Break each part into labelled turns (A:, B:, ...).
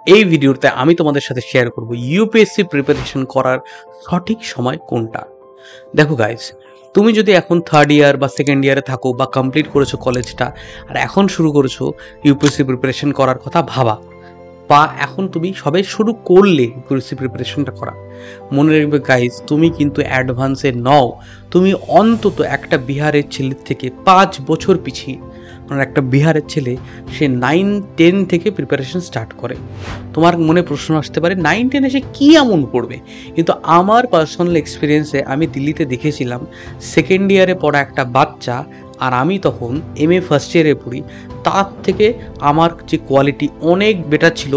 A: এই ভিডিওতে আমি তোমাদের সাথে শেয়ার করব ইউপিএসসি প্রিপারেশন করার সঠিক সময় কোনটা। দেখো গাইস, তুমি যদি এখন থার্ড ইয়ার বা সেকেন্ড ইয়ারে থাকো বা কমপ্লিট করেছো কলেজটা আর এখন শুরু করেছো ইউপিএসসি প্রিপারেশন করার কথা ভাবা, বা এখন তুমি সবে শুরু করলে ইউপিএসসি প্রিপারেশনটা করা, মনে রাখবে গাইস, তুমি কিন্তু অ্যাডভান্সে নও। তুমি অন্তত একটা বিহারের ছেলের থেকে 5 বছর পিছিয়ে। কারণ একটা বিহারের ছেলে সে 9-10 থেকে প্রিপারেশন স্টার্ট করে। তোমার মনে প্রশ্ন আসতে পারে 9-10 সে কী এমন পড়বে, কিন্তু আমার পার্সোনাল এক্সপিরিয়েন্সে আমি দিল্লিতে দেখেছিলাম সেকেন্ড ইয়ারে পড়া একটা বাচ্চা, আর আমি তখন MA ফার্স্ট ইয়ারে পড়ি, তার থেকে আমার যে কোয়ালিটি অনেক বেটার ছিল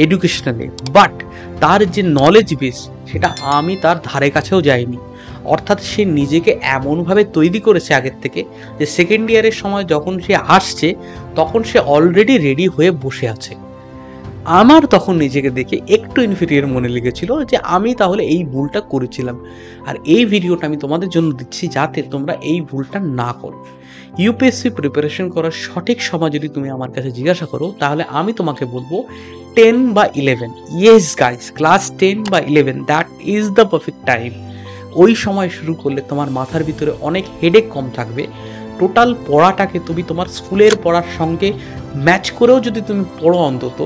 A: এডুকেশনালি, বাট তার যে নলেজ বেস সেটা আমি তার ধারে কাছেও যাইনি। অর্থাৎ সে নিজেকে এমনভাবে তৈরি করেছে আগের থেকে যে সেকেন্ড ইয়ারের সময় যখন সে আসছে তখন সে অলরেডি রেডি হয়ে বসে আছে। আমার তখন নিজেকে দেখে একটু ইনফিরিয়র মনে লেগেছিল যে আমি তাহলে এই ভুলটা করেছিলাম। আর এই ভিডিওটা আমি তোমাদের জন্য দিচ্ছি যাতে তোমরা এই ভুলটা না করো। ইউপিএসসি প্রিপারেশন করার সঠিক সময় যদি তুমি আমার কাছে জিজ্ঞাসা করো তাহলে আমি তোমাকে বলবো 10 বা 11। ইয়েস গাইস, ক্লাস 10 বা 11 that is the perfect time. ওই সময় শুরু করলে তোমার মাথার ভিতরে অনেক হেডেক কম থাকবে। টোটাল পড়াটাকে তুমি তোমার স্কুলের পড়ার সঙ্গে ম্যাচ করেও যদি তুমি পড়ো, অন্তত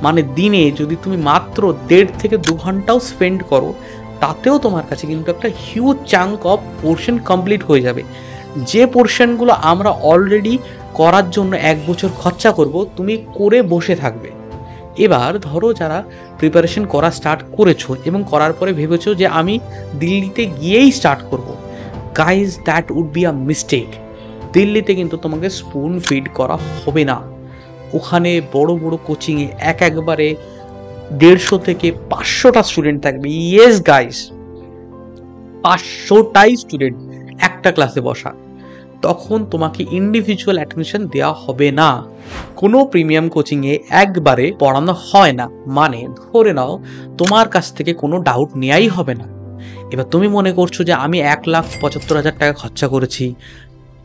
A: মানে দিনে যদি তুমি মাত্র 1.5 থেকে 2 ঘন্টাও স্পেন্ড করো, তাতেও তোমার কাছে কিন্তু একটা huge chunk of portion complete হয়ে যাবে। যে পোর্শনগুলো আমরা অলরেডি করার জন্য 1 বছর খরচা করব, তুমি করে বসে থাকবে। এবার ধরো যারা প্রিপারেশন করা স্টার্ট করেছো এবং করার পরে ভেবেছো যে আমি দিল্লিতে গিয়েই স্টার্ট করব, guys that would be a mistake. দিল্লিতে কিন্তু তোমাকে স্পুন ফিড করা হবে না। ওখানে বড় বড় কোচিংয়ে একবারে 150 থেকে 500টা স্টুডেন্ট থাকবে। ইয়েস গাইজ, 500টাই স্টুডেন্ট একটা ক্লাসে বসা। তখন তোমাকে ইন্ডিভিজুয়াল অ্যাটেনশন দেওয়া হবে না। কোনো প্রিমিয়াম কোচিংয়ে একবারে পড়ানো হয় না, মানে ধরে নাও তোমার কাছ থেকে কোনো ডাউট নেওয়াই হবে না। এবার তুমি মনে করছো যে আমি 1,75,000 টাকা খরচা করেছি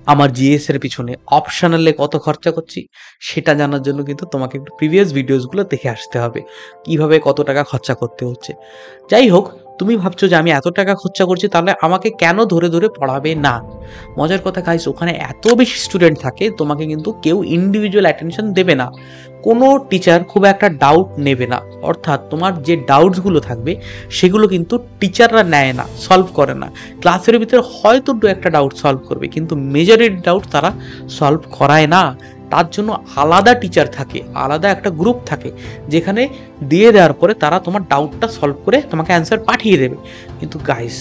A: আমার জিএস এর পিছনে, অপশনালে কত খরচা করছি সেটা জানার জন্য কিন্তু তোমাকে একটু প্রিভিয়াস ভিডিওসগুলো দেখে আসতে হবে কিভাবে কত টাকা খরচা করতে হচ্ছে। যাই হোক, তুমি ভাবছো যে আমি এত টাকা খরচা করছি তাহলে আমাকে কেন ধরে ধরে পড়াবে না। মজার কথা গাইস, ওখানে এত বেশি স্টুডেন্ট থাকে তোমাকে কিন্তু কেউ ইন্ডিভিজুয়াল অ্যাটেনশন দেবে না। কোনো টিচার খুব একটা ডাউট নেবে না। অর্থাৎ তোমার যে ডাউটসগুলো থাকবে সেগুলো কিন্তু টিচাররা নেয় না, সলভ করে না। ক্লাসের ভিতরে হয়তো 2-একটা ডাউট সলভ করবে, কিন্তু মেজরিটি ডাউট তারা সলভ করায় না। তার জন্য আলাদা টিচার থাকে, আলাদা একটা গ্রুপ থাকে যেখানে দিয়ে দেওয়ার পরে তারা তোমার ডাউটটা সলভ করে তোমাকে অ্যান্সার পাঠিয়ে দেবে। কিন্তু গাইস,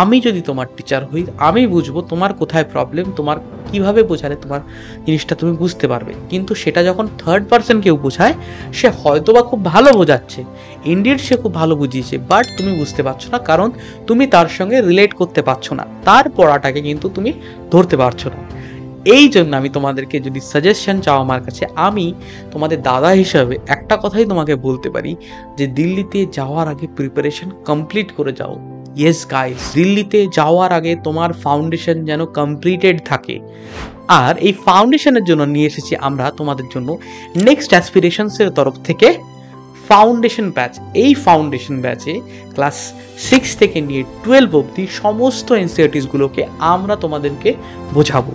A: আমি যদি তোমার টিচার হই, আমি বুঝবো তোমার কোথায় প্রবলেম, তোমার কিভাবে বোঝালে তোমার জিনিসটা তুমি বুঝতে পারবে। কিন্তু সেটা যখন থার্ড পার্সন কেউ বোঝায়, সে হয়তো বা খুব ভালো বোঝাচ্ছে, ইন্ডিয়ার সে খুব ভালো বুঝিয়েছে, বাট তুমি বুঝতে পারছো না, কারণ তুমি তার সঙ্গে রিলেট করতে পারছো না, তার পড়াটাকে কিন্তু তুমি ধরতে পারছো না। এই জন্য আমি তোমাদেরকে যদি সাজেশন চাও আমার কাছে, আমি তোমাদের দাদা হিসাবে একটা কথাই তোমাকে বলতে পারি যে দিল্লিতে যাওয়ার আগে প্রিপারেশন কমপ্লিট করে যাও। ইয়েস গাইস, দিল্লিতে যাওয়ার আগে তোমার ফাউন্ডেশন যেন কমপ্লিটেড থাকে। আর এই ফাউন্ডেশনের জন্য নিয়ে এসেছি আমরা তোমাদের জন্য নেক্সট অ্যাসপিরেশনসের তরফ থেকে ফাউন্ডেশন ব্যাচ। এই ফাউন্ডেশন ব্যাচে ক্লাস 6 থেকে নিয়ে 12 অবধি সমস্ত এনসিইআরটিসগুলোকে আমরা তোমাদেরকে বোঝাবো,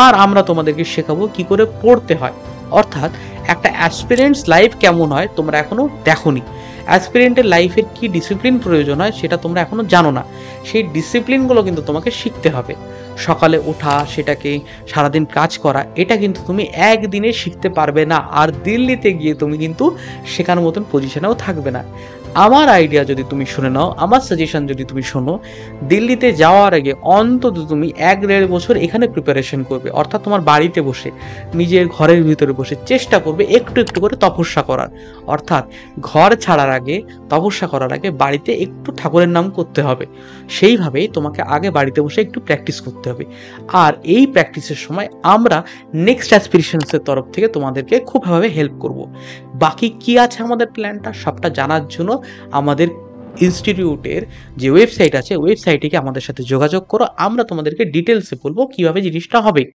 A: আর আমরা তোমাদেরকে শেখাবো কি করে পড়তে হয়। অর্থাৎ একটা অ্যাসপিরেন্টস লাইফ কেমন হয় তোমরা এখনো দেখোনি। অ্যাসপিরেন্টের লাইফের কি ডিসিপ্লিন প্রয়োজন হয় সেটা তোমরা এখনো জানো না। সেই ডিসিপ্লিনগুলো কিন্তু তোমাকে শিখতে হবে। সকালে ওঠা, সেটাকে সারাদিন কাজ করা, এটা কিন্তু তুমি একদিনে শিখতে পারবে না। আর দিল্লিতে গিয়ে তুমি কিন্তু শেখার মতন পজিশনেও থাকবে না। আমার আইডিয়া যদি তুমি শুনে নাও, আমার সাজেশন যদি তুমি শোনো, দিল্লিতে যাওয়ার আগে অন্তত তুমি 1-1.5 বছর এখানে প্রিপারেশন করবে। অর্থাৎ তোমার বাড়িতে বসে, নিজের ঘরের ভিতরে বসে চেষ্টা করবে একটু একটু করে তপস্যা করার। অর্থাৎ ঘর ছাড়ার আগে, তপস্যা করার আগে বাড়িতে একটু ঠাকুরের নাম করতে হবে। সেইভাবেই তোমাকে আগে বাড়িতে বসে একটু প্র্যাকটিস করতে হবে। আর এই প্র্যাকটিসের সময় আমরা নেক্সট অ্যাসপিরেশনসের তরফ থেকে তোমাদেরকে খুবভাবে হেল্প করব। বাকি কি আছে আমাদের প্ল্যানটা সবটা জানার জন্য আমাদের ইনস্টিটিউটের যে ওয়েবসাইট আছে, ওয়েবসাইটে আমাদের সাথে যোগাযোগ করো। আমরা তোমাদেরকে ডিটেলসে বলবো কিভাবে জিনিসটা হবে।